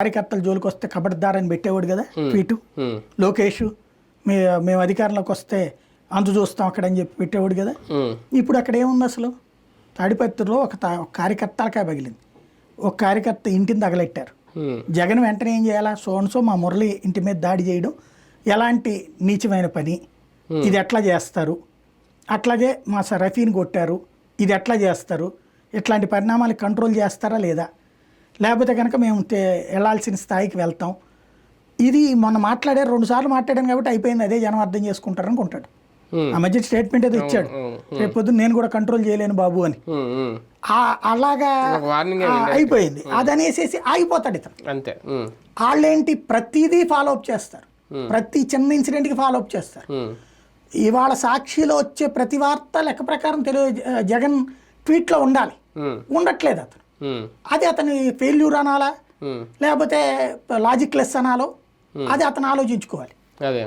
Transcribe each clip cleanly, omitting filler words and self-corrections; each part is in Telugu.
కార్యకర్తల జోలికి వస్తే కబడ్దారని పెట్టేవాడు కదా ట్వీటు. లోకేష్ మేము అధికారంలోకి వస్తే అంతు చూస్తాం అక్కడ అని చెప్పి పెట్టేవాడు కదా. ఇప్పుడు అక్కడ ఏముంది అసలు? తాడిపత్రిలో ఒక కార్యకర్తలకాయ పగిలింది, ఒక కార్యకర్త ఇంటిని తగలెట్టారు. జగన్ వెంటనే ఏం చేయాలా? సో మా మురళి ఇంటి మీద దాడి చేయడం ఎలాంటి నీచమైన పని, ఇది ఎట్లా చేస్తారు? అట్లాగే మా రఫీని కొట్టారు, ఇది ఎట్లా చేస్తారు? ఇట్లాంటి పరిణామాలు కంట్రోల్ చేస్తారా లేదా? లేకపోతే కనుక మేము వెళ్ళాల్సిన స్థాయికి వెళ్తాం. ఇది మొన్న మాట్లాడారు, 2 సార్లు మాట్లాడాను కాబట్టి అయిపోయింది, అదే జనం అర్థం చేసుకుంటారు అనుకుంటాడు. ఆ మధ్య స్టేట్మెంట్ ఏదో ఇచ్చాడు, రేపు పొద్దున్న నేను కూడా కంట్రోల్ చేయలేను బాబు అని. అలాగా అయిపోయింది. అది అనేసేసి ఆగిపోతాడు ఇతను. అంతే. వాళ్ళేంటి ప్రతిదీ ఫాలో అప్ చేస్తారు, ప్రతి చిన్న ఇన్సిడెంట్కి ఫాలో అప్ చేస్తారు. ఇవాళ సాక్షిలో వచ్చే ప్రతి వార్త లెక్క ప్రకారం జగన్ ట్వీట్లో ఉండాలి, ఉండట్లేదు అతను. అది అతని ఫెయిల్యూర్ అనాలా లేకపోతే లాజిక్ లెస్ అనాలో అది అతను ఆలోచించుకోవాలి. అదే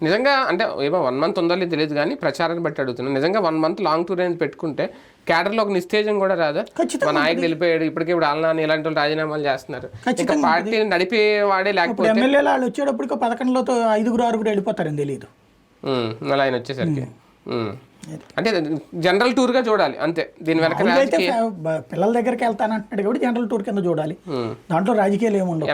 నిజంగా అంటే ఏమో 1 మంత్ ఉందో లేదు తెలియదు కానీ ప్రచారాన్ని బట్టి అడుగుతున్నాను. నిజంగా 1 మంత్ లాంగ్ టూర్ అనేది పెట్టుకుంటే క్యాడర్లో ఒక నిస్తేజం కూడా రాదా? మా నాయకుడు వెళ్ళిపోయాడు, ఇప్పటికి ఇప్పుడు ఆల్నాని ఇలాంటి వాళ్ళు రాజీనామాలు చేస్తున్నారు, ఇంకా పార్టీని నడిపేవాడే లేకపోతే ఎమ్మెల్యేలు వాళ్ళు వచ్చేటప్పటికి 11లో 5-6 వెళ్ళిపోతారని తెలియదు అలా ఆయన వచ్చేసరికి. అంటే జనరల్ టూర్ గా చూడాలి అంతే. దీని వెనక పిల్లల దగ్గరికి వెళ్తానంటున్నాడు కాబట్టి జనరల్ టూర్ కింద చూడాలి, దాంట్లో రాజకీయాలు ఏముండవు.